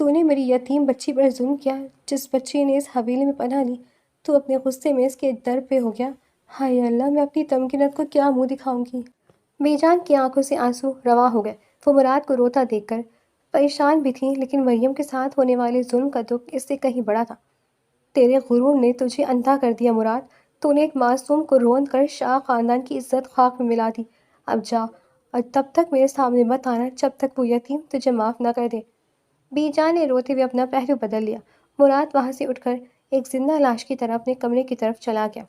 نے میری یتیم بچی پر ظلم کیا، جس بچی نے اس حویلی میں پناہ لی۔ تو اپنے غصے میں اس کے در پہ ہو گیا۔ ہائے اللہ، میں اپنی تمکنت کو کیا منہ دکھاؤں گی؟ بی جان کی آنکھوں سے آنسو رواں ہو گئے۔ وہ مراد کو روتا دیکھ کر پریشان بھی تھیں، لیکن مریم کے ساتھ ہونے والے ظلم کا دکھ اس سے کہیں بڑا تھا۔ تیرے غرور نے تجھے اندھا کر دیا مراد۔ تو نے ایک معصوم کو روند کر شاہ خاندان کی عزت خاک میں ملا دی۔ اب جا، اور تب تک میرے سامنے مت آنا جب تک وہ یتیم تجھے معاف نہ کر دے۔ بی جان نے روتے ہوئے اپنا پہلو بدل لیا۔ مراد وہاں سے اٹھ کر ایک زندہ لاش کی طرح اپنے کمرے کی طرف چلا گیا۔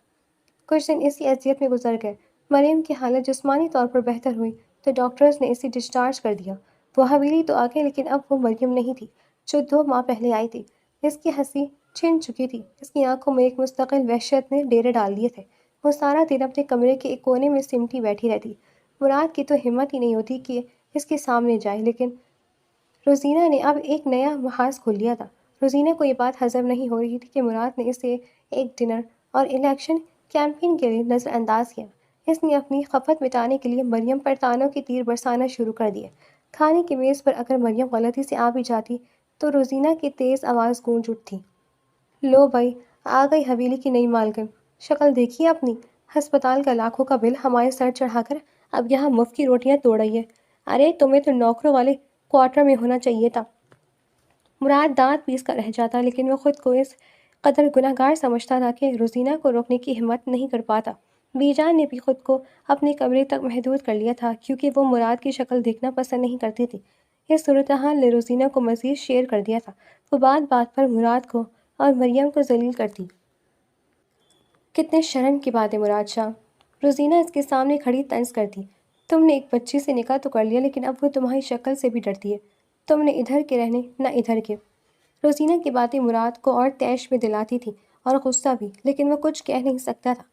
کچھ دن اسی اذیت میں گزر گئے۔ مریم کی حالت جسمانی طور پر بہتر ہوئی تو ڈاکٹرز نے اسے ڈسچارج کر دیا۔ وہ حویلی تو آ گئی، لیکن اب وہ مریم نہیں تھی جو 2 ماہ پہلے آئی تھی۔ اس کی ہنسی چھن چکی تھی۔ اس کی آنکھوں میں ایک مستقل وحشت نے ڈیرے ڈال دیے تھے۔ وہ سارا دن اپنے کمرے کے ایک کونے میں سمٹی بیٹھی رہتی۔ مراد کی تو ہمت ہی نہیں ہوتی کہ اس کے سامنے جائے، لیکن روزینہ نے اب ایک نیا محاذ کھول لیا تھا۔ روزینہ کو یہ بات ہضم نہیں ہو رہی تھی کہ مراد نے اسے ایک ڈنر اور الیکشن کیمپین کے لیے نظر انداز کیا۔ اس نے اپنی خفت مٹانے کے لیے مریم پر تانوں کے تیر برسانا شروع کر دیے۔ کھانے کی میز پر اگر مریم غلطی سے آ بھی جاتی تو روزینہ کی تیز آواز گونج اٹھتی۔ لو بھائی، آ گئی حویلی کی نئی مالکن۔ شکل دیکھیے اپنی، ہسپتال کا لاکھوں کا بل ہمارے سر چڑھا کر اب یہاں مفت کی روٹیاں توڑ رہی ہے۔ ارے تمہیں تو نوکروں والے کوارٹر میں ہونا چاہیے تھا۔ مراد دانت پیس کر رہ جاتا، لیکن وہ خود کو اس قدر گناہ گار سمجھتا تھا کہ روزینہ کو روکنے کی ہمت نہیں کر پاتا۔ بی جان نے بھی خود کو اپنے کمرے تک محدود کر لیا تھا، کیونکہ وہ مراد کی شکل دیکھنا پسند نہیں کرتی تھی۔ اس صورتحال نے روزینہ کو مزید شیر کر دیا تھا۔ وہ بات بات پر مراد کو اور مریم کو ذلیل کرتی۔ کتنے شرم کی بات ہے مراد شاہ، روزینہ اس کے سامنے کھڑی طنز کرتی۔ تم نے ایک بچی سے نکاح تو کر لیا، لیکن اب وہ تمہاری شکل سے بھی ڈرتی ہے۔ تم نے ادھر کے رہنے نہ ادھر کے۔ روزینہ کی باتیں مراد کو اور طیش میں دلاتی تھی اور غصہ بھی، لیکن وہ کچھ کہہ نہیں سکتا تھا۔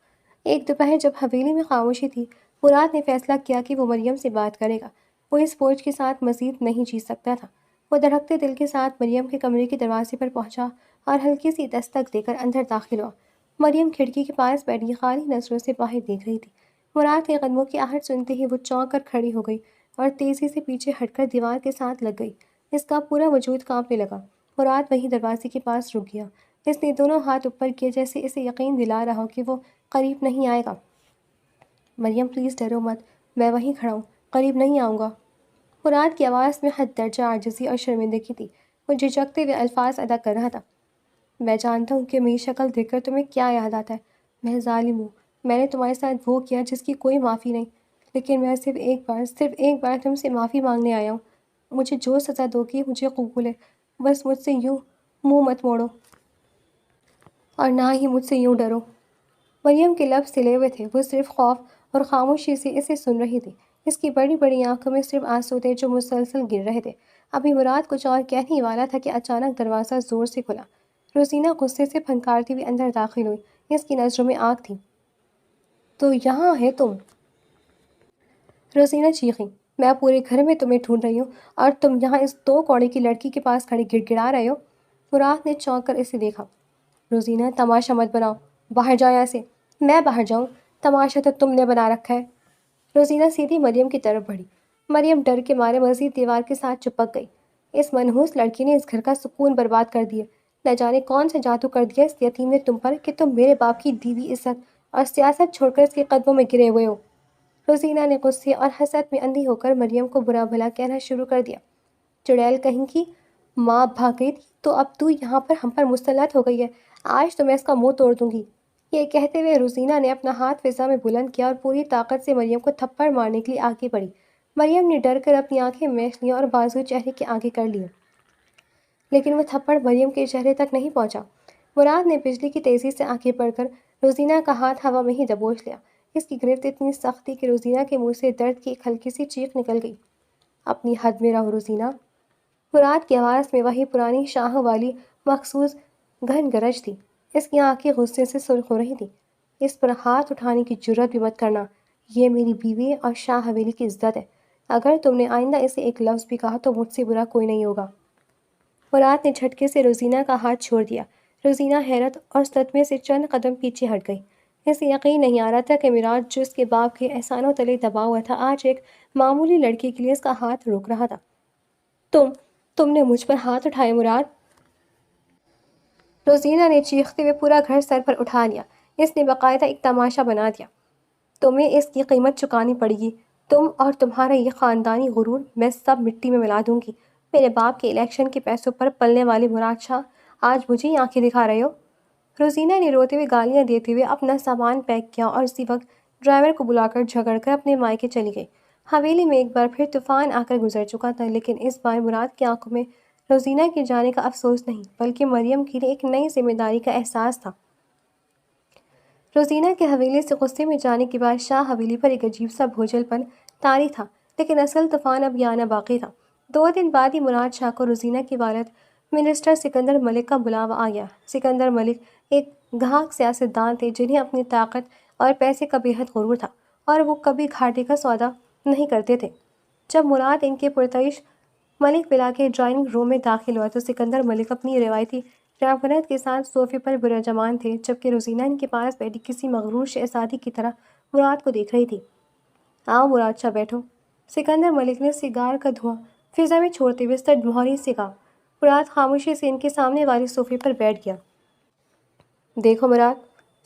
ایک دوپہر جب حویلی میں خاموشی تھی، مراد نے فیصلہ کیا کہ وہ مریم سے بات کرے گا۔ وہ اس بوجھ کے ساتھ مزید نہیں جی سکتا تھا۔ وہ دھڑکتے دل کے ساتھ مریم کے کمرے کے دروازے پر پہنچا اور ہلکی سی دستک دے کر اندر داخل ہوا۔ مریم کھڑکی کے پاس بیٹھی خالی نظروں سے باہر دیکھ رہی تھی۔ مراد کے قدموں کی آہٹ سنتے ہی وہ چونک کر کھڑی ہو گئی اور تیزی سے پیچھے ہٹ کر دیوار کے ساتھ لگ گئی۔ اس کا پورا وجود کانپنے لگا۔ مراد وہیں دروازے کے پاس رک گیا۔ اس نے دونوں ہاتھ اوپر کیے جیسے اسے یقین دلا رہا ہو کہ وہ قریب نہیں آئے گا۔ مریم پلیز ڈرو مت، میں وہیں کھڑا ہوں، قریب نہیں آؤں گا۔ مراد کی آواز میں حد درجہ عاجزی اور شرمندگی تھی۔ وہ جھجکتے ہوئے الفاظ ادا کر رہا تھا۔ میں جانتا ہوں کہ میری شکل دیکھ کر تمہیں کیا یاد آتا ہے۔ میں ظالم ہوں، میں نے تمہارے ساتھ وہ کیا جس کی کوئی معافی نہیں، لیکن میں صرف ایک بار تم سے معافی مانگنے آیا ہوں۔ مجھے جو سزا دو گی مجھے قبول ہے، بس مجھ سے یوں منہ مت موڑو اور نہ ہی مجھ سے یوں ڈرو۔ مریم کے لب سلے ہوئے تھے۔ وہ صرف خوف اور خاموشی سے اسے سن رہی تھی۔ اس کی بڑی بڑی آنکھوں میں صرف آنسو تھے جو مسلسل گر رہے تھے۔ ابھی مراد کچھ اور کہنے ہی والا تھا کہ اچانک دروازہ زور سے کھلا۔ روزینہ غصے سے پھنکارتی ہوئی اندر داخل ہوئی۔ اس کی نظروں میں آگ تھی۔ تو یہاں ہے تم؟ روزینہ چیخی۔ میں پورے گھر میں تمہیں ڈھونڈ رہی ہوں اور تم یہاں اس 2 کوڑے کی لڑکی کے پاس کھڑے گڑ گڑا رہے ہو۔ مراد نے چونک کر اسے دیکھا۔ روزینہ تماشا مت بناؤ، باہر جاؤ یہاں سے۔ میں باہر جاؤں؟ تماشا تو تم نے بنا رکھا ہے۔ روزینہ سیدھی مریم کی طرف بڑھی۔ مریم ڈر کے مارے مزید دیوار کے ساتھ چپک گئی۔ اس منحوس لڑکی نے اس گھر کا سکون برباد کر دیا۔ نہ جانے کون سا جادو کر دیا اس یتیم نے تم پر کہ تم میرے باپ کی دیوی عزت اور سیاست چھوڑ کر اس کے قدموں میں گرے ہوئے ہو۔ روزینہ نے غصے اور حسد میں اندھی ہو کر مریم کو برا بھلا کہنا شروع کر دیا۔ چڑیل کہیں کی، ماں بھاگ گئی تھی تو اب تو یہاں پر ہم پر مسلط ہو گئی ہے۔ آج تو میں اس کا منہ توڑ دوں گی۔ یہ کہتے ہوئے روزینہ نے اپنا ہاتھ فضا میں بلند کیا اور پوری طاقت سے مریم کو تھپڑ مارنے کے لیے آگے بڑھی۔ مریم نے ڈر کر اپنی آنکھیں میچ لیں اور بازو چہرے کے آگے کر لیے، لیکن وہ تھپڑ مریم کے چہرے تک نہیں پہنچا۔ مراد نے بجلی کی تیزی سے آگے بڑھ کر روزینہ کا ہاتھ ہوا میں ہی دبوچ لیا۔ اس کی گرفت اتنی سخت تھی کہ روزینہ کے منہ سے درد کی ایک ہلکی سی چیخ نکل گئی۔ اپنی حد میں رہو روزینہ۔ مراد کی آواز میں وہی پرانی شاہ والی مخصوص گھن گرج تھی۔ اس کی آنکھیں غصے سے سرخ ہو رہی تھیں۔ اس پر ہاتھ اٹھانے کی جرات بھی مت کرنا۔ یہ میری بیوی اور شاہ حویلی کی عزت ہے۔ اگر تم نے آئندہ اسے ایک لفظ بھی کہا تو مجھ سے برا کوئی نہیں ہوگا۔ مراد نے جھٹکے سے روزینہ کا ہاتھ چھوڑ دیا۔ روزینہ حیرت اور صدمے سے چند قدم پیچھے ہٹ گئی۔ اسے یقین نہیں آ رہا تھا کہ مراد جو اس کے باپ کے احسانوں تلے دبا ہوا تھا، آج ایک معمولی لڑکی کے لیے اس کا ہاتھ روک رہا تھا۔ تم نے مجھ پر ہاتھ اٹھائے مراد؟ روزینہ نے چیختے ہوئے پورا گھر سر پر اٹھا لیا۔ اس نے باقاعدہ ایک تماشا بنا دیا۔ تمہیں اس کی قیمت چکانی پڑے گی۔ تم اور تمہارا یہ خاندانی غرور میں سب مٹی میں ملا دوں گی۔ میرے باپ کے الیکشن کے پیسوں پر پلنے والے مراد شاہ، آج مجھے ہی آنکھیں دکھا رہے ہو؟ روزینہ نے روتے ہوئے گالیاں دیتے ہوئے اپنا سامان پیک کیا اور اسی وقت ڈرائیور کو بلا کر جھگڑ کر اپنے مائکے چلی گئی۔ حویلی میں ایک بار پھر طوفان آ کر گزر چکا تھا، لیکن اس بار مراد کی آنکھوں میں روزینہ کے جانے کا افسوس نہیں، بلکہ مریم کے لیے ایک نئی ذمہ داری کا احساس تھا۔ روزینہ کے حویلی سے غصے میں جانے کے بعد شاہ حویلی پر ایک عجیب سا بھوجل پن طاری تھا، لیکن اصل طوفان اب آنا باقی تھا۔ 2 دن بعد ہی مراد شاہ کو روزینہ کے والد منسٹر سکندر ملک کا بلاوا آ گیا۔ سکندر ملک ایک گھاک سیاستدان تھے جنہیں اپنی طاقت اور پیسے کا بے حد غرور تھا، اور وہ کبھی گھاٹے کا سودا نہیں کرتے تھے۔ جب مراد ان کے پرتعیش ملک ولا کے ڈرائنگ روم میں داخل ہوا تو سکندر ملک اپنی روایتی روگنت کے ساتھ صوفے پر برجمان تھے، جبکہ روزینہ ان کے پاس بیٹھی کسی مغرور شہزادی کی طرح مراد کو دیکھ رہی تھی۔ آؤ مراد شاہ بیٹھو۔ سکندر ملک نے سگار کا دھواں فضا میں چھوڑتے ہوئے سر مہری سے کہا۔ مراد خاموشی سے ان کے سامنے والے صوفے پر بیٹھ گیا۔ دیکھو مراد،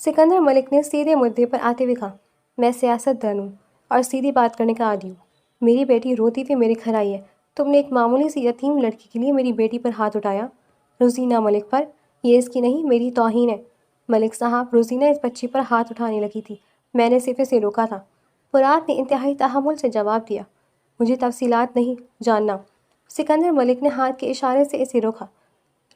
سکندر ملک نے سیدھے مدعے پر آتے ہوئے کہا، میں سیاست دان ہوں اور سیدھی بات کرنے کا عادی ہوں۔ میری بیٹی روتی ہوئی میرے گھر آئی ہے، تم نے ایک معمولی سی یتیم لڑکی کے لیے میری بیٹی پر ہاتھ اٹھایا، روزینہ ملک پر۔ یہ اس کی نہیں، میری توہین ہے۔ ملک صاحب، روزینہ اس بچی پر ہاتھ اٹھانے لگی تھی، میں نے صرف اسے روکا تھا۔ مراد نے انتہائی تحمل سے جواب دیا، مجھے تفصیلات نہیں جاننا۔ سکندر ملک نے ہاتھ کے اشارے سے اسے روکا۔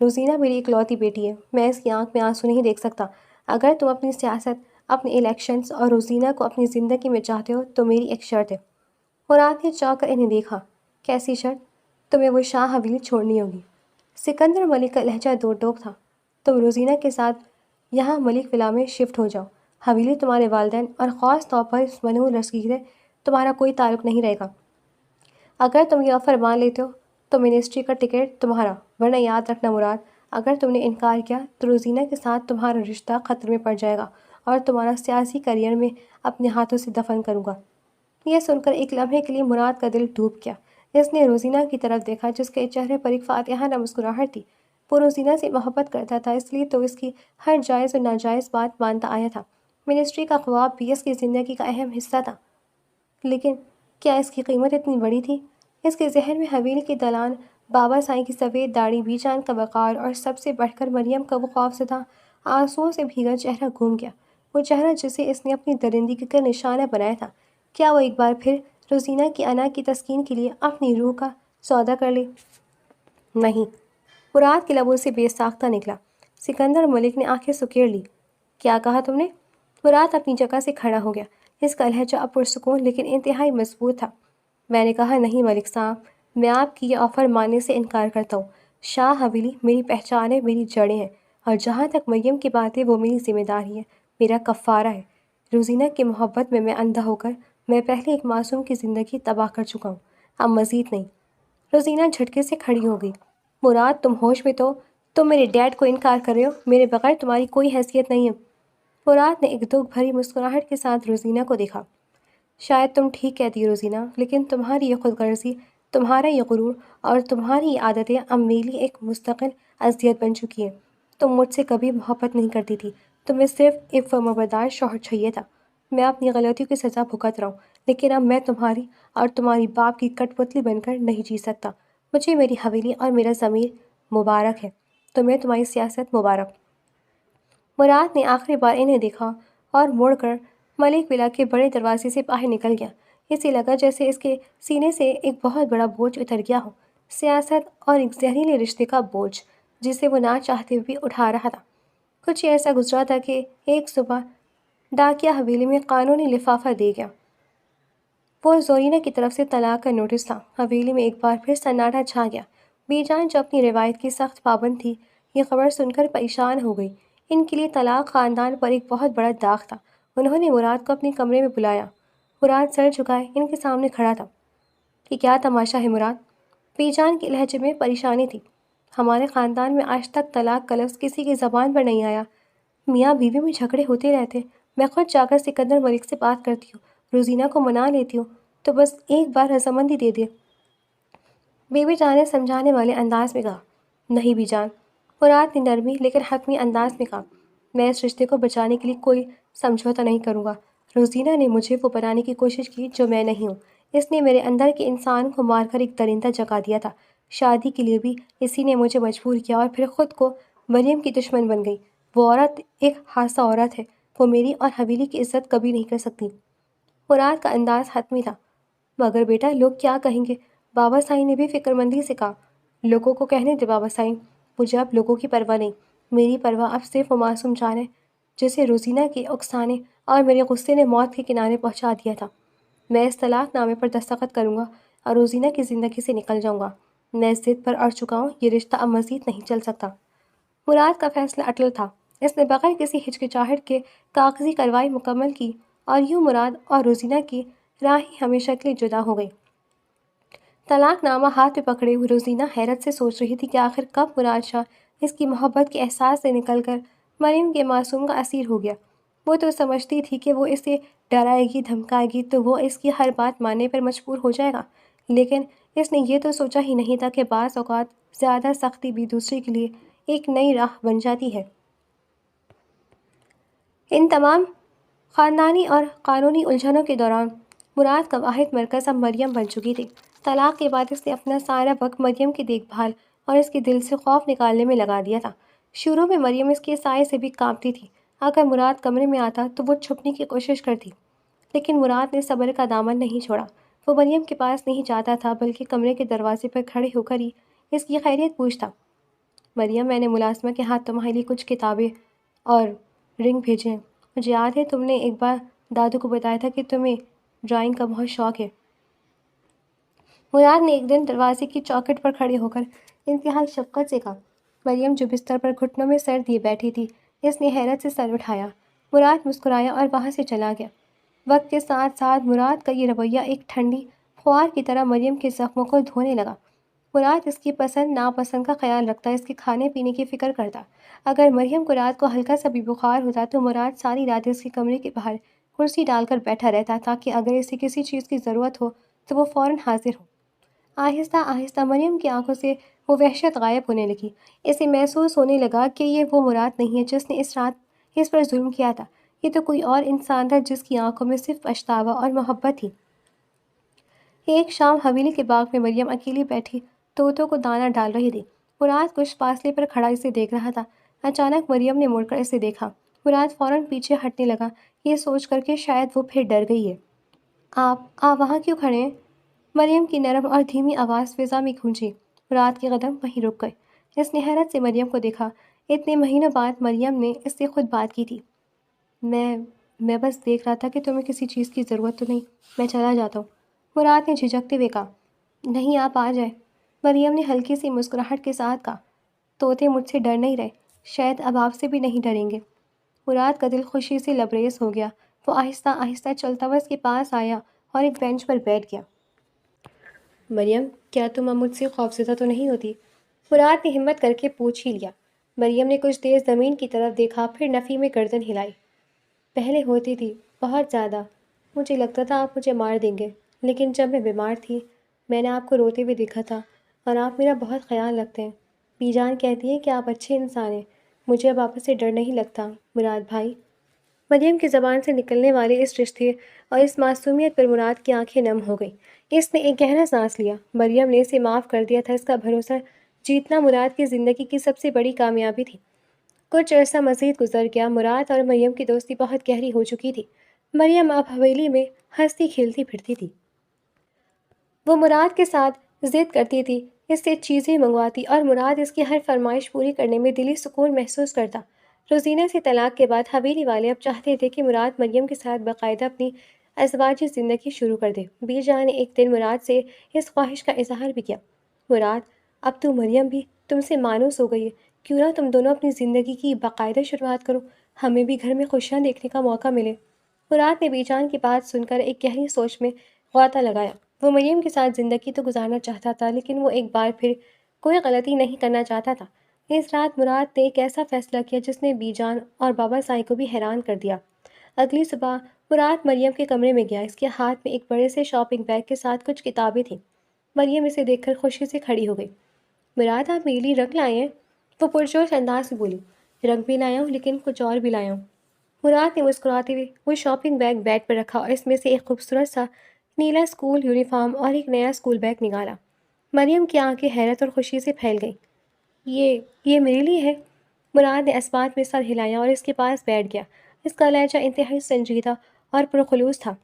روزینہ میری اکلوتی بیٹی ہے، میں اس کی آنکھ میں آنسو نہیں دیکھ سکتا۔ اگر تم اپنی سیاست، اپنے الیکشنز اور روزینہ کو اپنی زندگی میں چاہتے ہو تو میری ایک شرط ہے۔ مراد نے چونک کر انہیں دیکھا۔ کیسی شرط؟ تمہیں وہ شاہ حویلی چھوڑنی ہوگی۔ سکندر ملک کا لہجہ دو ٹوک تھا۔ تم روزینہ کے ساتھ یہاں ملک ولا میں شفٹ ہو جاؤ۔ حویلی تمہارے والدین اور خاص طور پر اس منحوس لڑکی سے تمہارا کوئی تعلق نہیں رہے گا۔ اگر تم یہ آفر مان لیتے ہو تو منسٹری کا ٹکٹ تمہارا، ورنہ یاد رکھنا مراد، اگر تم نے انکار کیا تو روزینہ کے ساتھ تمہارا رشتہ خطرے میں پڑ جائے گا اور تمہارا سیاسی کیریئر میں اپنے ہاتھوں سے دفن کروں گا۔ یہ سن کر ایک لمحے کے لیے مراد کا دل ڈوب گیا۔ اس نے روزینہ کی طرف دیکھا جس کے چہرے پر ایک فاتحانہ مسکراہٹ تھی۔ وہ روزینہ سے محبت کرتا تھا، اس لیے تو اس کی ہر جائز اور ناجائز بات مانتا آیا تھا۔ منسٹری کا خواب بھی اس کی زندگی کا اہم حصہ تھا، لیکن کیا اس کی قیمت اتنی بڑی تھی؟ اس کے ذہن میں حویلی کے دلان، بابا سائیں کی سفید داڑھی، بی جان کا وقار اور سب سے بڑھ کر مریم کا وہ خوفزدہ آنسوؤں سے بھیگا چہرہ گھوم گیا۔ وہ چہرہ جسے اس نے اپنی درندگی کا نشانہ بنایا تھا، کیا وہ ایک بار پھر روزینہ کی انا کی تسکین کے لیے اپنی روح کا سودا کر لے؟ نہیں، مراد کے لبوں سے بے ساختہ نکلا۔ سکندر ملک نے آنکھیں سکیڑ لی۔ کیا کہا تم نے؟ مراد اپنی جگہ سے کھڑا ہو گیا۔ اس کا لہجہ اب پرسکون لیکن انتہائی مضبوط تھا۔ میں نے کہا نہیں ملک صاحب، میں آپ کی یہ آفر ماننے سے انکار کرتا ہوں۔ شاہ حویلی میری پہچان ہے، میری جڑیں ہیں، اور جہاں تک مریم کی بات ہے وہ میری ذمہ داری ہے، میرا کفارہ ہے۔ روزینہ کی محبت میں اندھا ہو کر میں پہلے ایک معصوم کی زندگی تباہ کر چکا ہوں، اب مزید نہیں۔ روزینہ جھٹکے سے کھڑی ہو گئی۔ مراد، تم ہوش میں تو؟ تم میرے ڈیڈ کو انکار کر رہے ہو؟ میرے بغیر تمہاری کوئی حیثیت نہیں ہے۔ مراد نے ایک دکھ بھری مسکراہٹ کے ساتھ روزینہ کو دیکھا۔ شاید تم ٹھیک کہتی ہو روزینہ، لیکن تمہاری یہ خود غرضی، تمہارا یہ غرور اور تمہاری یہ عادتیں اب میری ایک مستقل اذیت بن چکی ہیں۔ تم مجھ سے کبھی محبت نہیں کرتی تھی، تمہیں صرف ایک فرمانبردار شوہر چاہیے تھا۔ میں اپنی غلطیوں کی سزا بھگت رہا ہوں، لیکن اب میں تمہاری اور تمہاری باپ کی کٹ پتلی بن کر نہیں جی سکتا۔ مجھے میری حویلی اور میرا ضمیر مبارک ہے، تمہیں تمہاری سیاست مبارک۔ مراد نے آخری بار انہیں دیکھا اور مڑ کر ملک ولا کے بڑے دروازے سے باہر نکل گیا۔ اسے لگا جیسے اس کے سینے سے ایک بہت بڑا بوجھ اتر گیا ہو، سیاست اور ایک زہریلے رشتے کا بوجھ جسے وہ نہ چاہتے ہوئے بھی اٹھا رہا تھا۔ کچھ ایسا گزرا تھا کہ ایک صبح ڈاکیہ حویلی میں قانونی لفافہ دے گیا۔ وہ زورینہ کی طرف سے طلاق کا نوٹس تھا۔ حویلی میں ایک بار پھر سناٹا چھا گیا۔ بی جان جو اپنی روایت کی سخت پابند تھی، یہ خبر سن کر پریشان ہو گئی۔ ان کے لیے طلاق خاندان پر ایک بہت بڑا داغ تھا۔ انہوں نے مراد کو اپنے کمرے میں بلایا۔ مراد سر جھکائے ان کے سامنے کھڑا تھا۔ یہ کیا تماشا ہے مراد؟ بی جان کے لہجے میں پریشانی تھی۔ ہمارے خاندان میں آج تک طلاق کا لفظ کسی کی زبان پر نہیں آیا۔ میاں بیوی میں جھگڑے ہوتے رہتے، میں خود جا کر سکندر ملک سے بات کرتی ہوں، روزینہ کو منا لیتی ہوں، تو بس ایک بار رضامندی دے دے۔ بیوی جان نے سمجھانے والے انداز میں کہا۔ نہیں بی جان، مراد نے نرمی لیکن حتمی انداز میں کہا، میں اس رشتے کو بچانے کے لیے کوئی سمجھوتا نہیں کروں گا۔ روزینہ نے مجھے وہ بنانے کی کوشش کی جو میں نہیں ہوں۔ اس نے میرے اندر کے انسان کو مار کر ایک درندہ جگا دیا تھا۔ شادی کے لیے بھی اسی نے مجھے مجبور کیا اور پھر خود کو مریم کی دشمن بن گئی۔ وہ عورت ایک حادثہ عورت ہے، وہ میری اور حویلی کی عزت کبھی نہیں کر سکتی۔ مراد کا انداز حتمی تھا۔ مگر بیٹا لوگ کیا کہیں گے؟ بابا سائیں نے بھی فکر مندی سے کہا۔ لوگوں کو کہنے دے بابا سائیں، مجھے اب لوگوں کی پرواہ نہیں، میری پرواہ اب صرف وہ معصوم جان ہے جسے روزینہ کے اکسانے اور میرے غصے نے موت کے کنارے پہنچا دیا تھا۔ میں اس طلاق نامے پر دستخط کروں گا اور روزینہ کی زندگی سے نکل جاؤں گا۔ میں اس ضد پر اڑ چکا ہوں، یہ رشتہ اب مزید نہیں چل سکتا۔ مراد کا فیصلہ اٹل تھا۔ اس نے بغیر کسی ہچکچاہٹ کے کاغذی کارروائی مکمل کی اور یوں مراد اور روزینہ کی راہیں ہمیشہ کے لیے جدا ہو گئی۔ طلاق نامہ ہاتھ میں پکڑے ہوئے روزینہ حیرت سے سوچ رہی تھی کہ آخر کب مراد شاہ اس کی محبت کے احساس سے نکل کر مریم کے معصوم کا اسیر ہو گیا۔ وہ تو سمجھتی تھی کہ وہ اسے ڈرائے گی، دھمکائے گی تو وہ اس کی ہر بات ماننے پر مجبور ہو جائے گا، لیکن اس نے یہ تو سوچا ہی نہیں تھا کہ بعض اوقات زیادہ سختی بھی دوسرے کے لیے ایک نئی راہ بن جاتی ہے۔ ان تمام خاندانی اور قانونی الجھنوں کے دوران مراد کا واحد مرکز اب مریم بن چکی تھی۔ طلاق کے بعد اس نے اپنا سارا وقت مریم کی دیکھ بھال اور اس کے دل سے خوف نکالنے میں لگا دیا تھا۔ شروع میں مریم اس کے سائے سے بھی کانپتی تھی۔ اگر مراد کمرے میں آتا تو وہ چھپنے کی کوشش کرتی، لیکن مراد نے صبر کا دامن نہیں چھوڑا۔ وہ مریم کے پاس نہیں جاتا تھا بلکہ کمرے کے دروازے پر کھڑے ہو کر ہی اس کی خیریت پوچھتا۔ مریم، میں نے ملازمہ کے ہاتھ تمہارے لیے کچھ کتابیں اور رنگ بھیجے ہیں۔ مجھے یاد ہے تم نے ایک بار دادو کو بتایا تھا کہ تمہیں ڈرائنگ کا بہت شوق ہے۔ مراد نے ایک دن دروازے کی چوکھٹ پر کھڑے ہو کر انتہائی شفقت سے کہا۔ مریم جو بستر پر گھٹنوں میں سر دیے بیٹھی تھی، اس نے حیرت سے سر اٹھایا۔ مراد مسکرایا اور وہاں سے چلا گیا۔ وقت کے ساتھ ساتھ مراد کا یہ رویہ ایک ٹھنڈی فوار کی طرح مریم کے زخموں کو دھونے لگا۔ مراد اس کی پسند ناپسند کا خیال رکھتا، اس کے کھانے پینے کی فکر کرتا۔ اگر مریم کو رات کو ہلکا سا بھی بخار ہوتا تو مراد ساری رات اس کے کمرے کے باہر کرسی ڈال کر بیٹھا رہتا تاکہ اگر اسے کسی چیز کی ضرورت ہو تو وہ فوراً حاضر ہو۔ آہستہ آہستہ مریم کی آنکھوں سے وہ وحشت غائب ہونے لگی۔ اسے محسوس ہونے لگا کہ یہ وہ مراد نہیں ہے جس نے اس رات اس پر ظلم کیا تھا۔ یہ تو کوئی اور انسان تھا جس کی آنکھوں میں صرف پچھتاوا اور محبت تھی۔ ایک شام حویلی کے باغ میں مریم اکیلی بیٹھی طوطوں کو دانہ ڈال رہی تھی۔ مراد کچھ فاصلے پر کھڑا اسے دیکھ رہا تھا۔ اچانک مریم نے مڑ کر اسے دیکھا۔ مراد فوراً پیچھے ہٹنے لگا، یہ سوچ کر کہ شاید وہ پھر ڈر گئی ہے۔ آپ وہاں کیوں کھڑے ہیں؟ مریم کی نرم اور دھیمی آواز فضا میں گونجی۔ مراد کے قدم وہیں رک گئے۔ اس نے حیرت سے مریم کو دیکھا۔ اتنے مہینوں بعد مریم نے اس سے خود بات کی تھی۔ میں بس دیکھ رہا تھا کہ تمہیں کسی چیز کی ضرورت تو نہیں، میں چلا جاتا ہوں۔ مراد نے جھجکتے ہوئے کہا۔ نہیں، آپ آ جائیں۔ مریم نے ہلکی سی مسکراہٹ کے ساتھ کہا۔ طوطے مجھ سے ڈر نہیں رہے، شاید اب آپ سے بھی نہیں ڈریں گے۔ مراد کا دل خوشی سے لبریز ہو گیا۔ وہ آہستہ آہستہ چلتا ہوا اس کے پاس آیا اور ایک بینچ پر بیٹھ گیا۔ مریم، کیا تم اب مجھ سے خوفزدہ تو نہیں ہوتی؟ مراد نے ہمت کر کے پوچھ ہی لیا۔ مریم نے کچھ دیر زمین کی طرف دیکھا، پھر نفی میں گردن ہلائی۔ پہلے ہوتی تھی، بہت زیادہ۔ مجھے لگتا تھا آپ مجھے مار دیں گے، لیکن جب میں بیمار تھی میں نے آپ کو روتے ہوئے دیکھا تھا، اور آپ میرا بہت خیال رکھتے ہیں۔ بی جان کہتی ہے کہ آپ اچھے انسان ہیں۔ مجھے اب آپ سے ڈر نہیں لگتا مراد بھائی۔ مریم کی زبان سے نکلنے والے اس رشتے اور اس معصومیت پر مراد کی آنکھیں نم ہو گئیں۔ اس نے ایک گہرا سانس لیا۔ مریم نے اسے معاف کر دیا تھا، اس کا بھروسہ جیتنا مراد کی زندگی کی سب سے بڑی کامیابی تھی۔ کچھ عرصہ مزید گزر گیا۔ مراد اور مریم کی دوستی بہت گہری ہو چکی تھی۔ مریم اب حویلی میں ہنستی کھیلتی پھرتی تھی۔ وہ مراد کے ساتھ ضد کرتی تھی، اس سے چیزیں منگواتی، اور مراد اس کی ہر فرمائش پوری کرنے میں دلی سکون محسوس کرتا۔ روزینہ سے طلاق کے بعد حویلی والے اب چاہتے تھے کہ مراد مریم کے ساتھ باقاعدہ اپنی ازواجی زندگی شروع کر دے۔ بی جان نے ایک دن مراد سے اس خواہش کا اظہار بھی کیا۔ مراد، اب تو مریم بھی تم سے مانوس ہو گئی ہے، کیوں نہ تم دونوں اپنی زندگی کی باقاعدہ شروعات کرو، ہمیں بھی گھر میں خوشیاں دیکھنے کا موقع ملے۔ مراد نے بی جان کی بات سن کر ایک گہری سوچ میں غوطہ لگایا۔ وہ مریم کے ساتھ زندگی تو گزارنا چاہتا تھا، لیکن وہ ایک بار پھر کوئی غلطی نہیں کرنا چاہتا تھا۔ اس رات مراد نے ایک ایسا فیصلہ کیا جس نے بی جان اور بابا سائی کو بھی حیران کر دیا۔ اگلی صبح مراد مریم کے کمرے میں گیا۔ اس کے ہاتھ میں ایک بڑے سے شاپنگ بیگ کے ساتھ کچھ کتابیں تھیں۔ مریم اسے دیکھ کر خوشی سے کھڑی ہو گئی۔ مراد، آپ میرے لیے رنگ لائے ہیں؟ وہ پرجوش انداز میں بولی۔ رنگ بھی لایا ہوں، لیکن کچھ اور بھی لایا ہوں۔ مراد نے مسکراتے ہوئے وہ شاپنگ بیگ بیڈ پر رکھا اور اس میں سے ایک خوبصورت سا نیلا اسکول یونیفارم اور ایک نیا اسکول بیگ نکالا۔ مریم کی آنکھیں حیرت اور خوشی سے پھیل گئیں۔ یہ میرے لیے ہے؟ مراد نے اس بات میں سر ہلایا اور اس کے پاس بیٹھ گیا۔ اس کا لہجہ انتہائی سنجیدہ اور پرخلوص تھا۔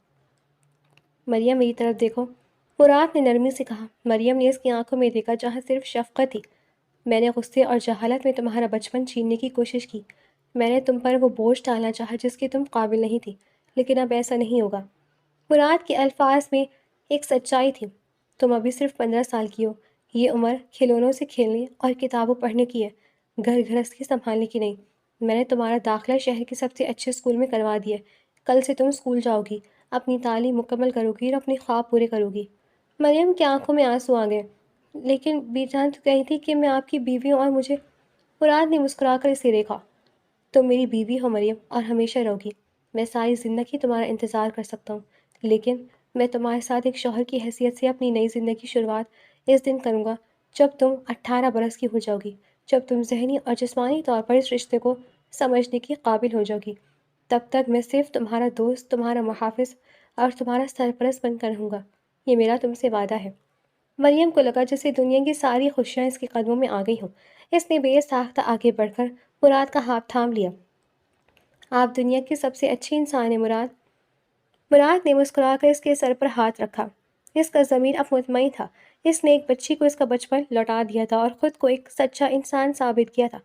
مریم، میری طرف دیکھو، مراد نے نرمی سے کہا۔ مریم نے اس کی آنکھوں میں دیکھا جہاں صرف شفقت تھی۔ میں نے غصے اور جہالت میں تمہارا بچپن چھیننے کی کوشش کی۔ میں نے تم پر وہ بوجھ ڈالنا چاہا جس کی تم قابل نہیں تھی، لیکن اب ایسا نہیں ہوگا۔ مراد کے الفاظ میں ایک سچائی تھی۔ تم ابھی صرف 15 سال کی ہو۔ یہ عمر کھلونوں سے کھیلنے اور کتابوں پڑھنے کی ہے، گھر گھرستی سنبھالنے کی نہیں۔ میں نے تمہارا داخلہ شہر کے سب سے اچھے اسکول میں کروا دیا ہے۔ کل سے تم اسکول جاؤ گی، اپنی تعلیم مکمل کرو گی اور اپنے خواب پورے کرو گی۔ مریم کی آنکھوں میں آنسو آ گئے۔ لیکن بی جان تو کہی تھی کہ میں آپ کی بیوی ہوں اور مجھے… مراد نے مسکرا کر اسے دیکھا۔ تم میری بیوی ہو مریم، اور ہمیشہ رہو گی۔ میں ساری زندگی تمہارا انتظار کر سکتا ہوں، لیکن میں تمہارے ساتھ ایک شوہر کی حیثیت سے اپنی نئی زندگی کی شروعات اس دن کروں گا جب تم 18 برس کی ہو جاؤ گی، جب تم ذہنی اور جسمانی طور پر اس رشتے کو سمجھنے کی قابل ہو جاؤ گی۔ تب تک میں صرف تمہارا دوست، تمہارا محافظ اور تمہارا سرپرست بن کر رہوں گا۔ یہ میرا تم سے وعدہ ہے۔ مریم کو لگا جیسے دنیا کی ساری خوشیاں اس کے قدموں میں آ گئی ہوں۔ اس نے بے ساختہ آگے بڑھ کر مراد کا ہاتھ تھام لیا۔ آپ دنیا کے سب سے اچھے انسان ہیں مراد۔ مراد نے مسکرا کر اس کے سر پر ہاتھ رکھا۔ اس کا ضمیر اب مطمئن تھا۔ اس نے ایک بچی کو اس کا بچپن لوٹا دیا تھا اور خود کو ایک سچا انسان ثابت کیا تھا۔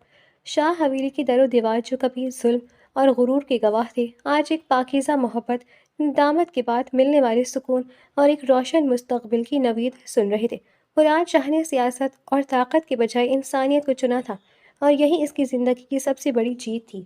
شاہ حویلی کی در و دیوار جو کبھی ظلم اور غرور کے گواہ تھے، آج ایک پاکیزہ محبت، ندامت کے بعد ملنے والے سکون اور ایک روشن مستقبل کی نوید سن رہے تھے۔ مراد شاہ نے سیاست اور طاقت کے بجائے انسانیت کو چنا تھا، اور یہی اس کی زندگی کی سب سے بڑی جیت تھی۔